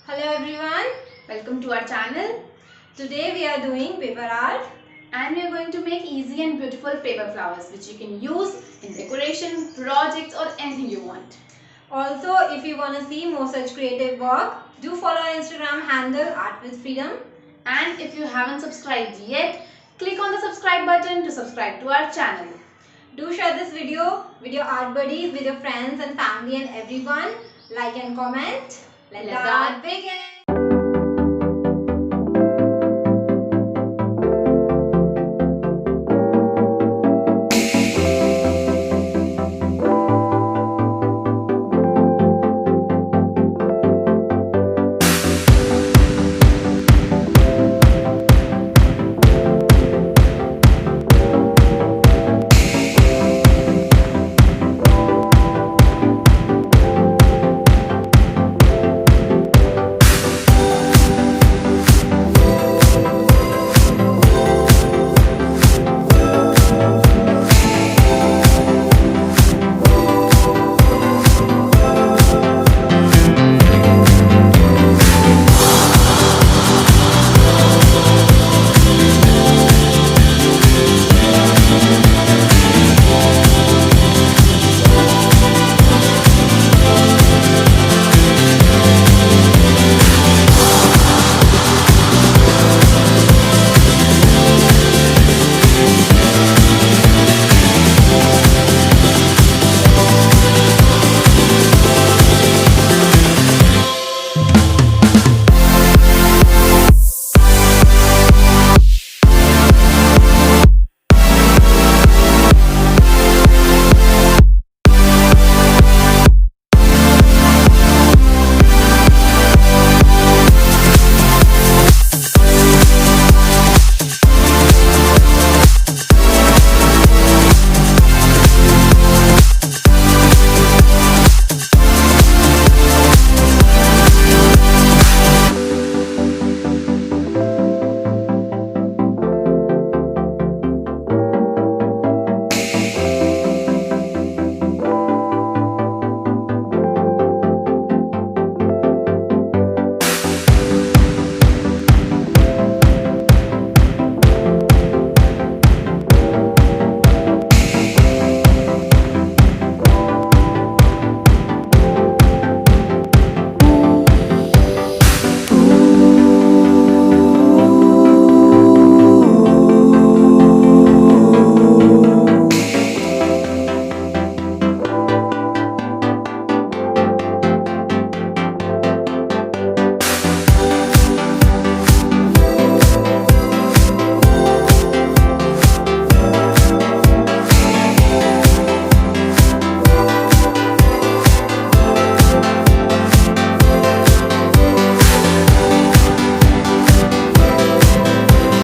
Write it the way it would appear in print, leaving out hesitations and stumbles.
Hello everyone, welcome to our channel. Today we are doing paper art and we are going to make easy and beautiful paper flowers which you can use in decoration, projects or anything you want. Also, if you want to see more such creative work, do follow our Instagram handle artwithfreedom. And if you haven't subscribed yet, click on the subscribe button to subscribe to our channel. Do share this video with your art buddies, with your friends and family and everyone. Like and comment. Let the art begin.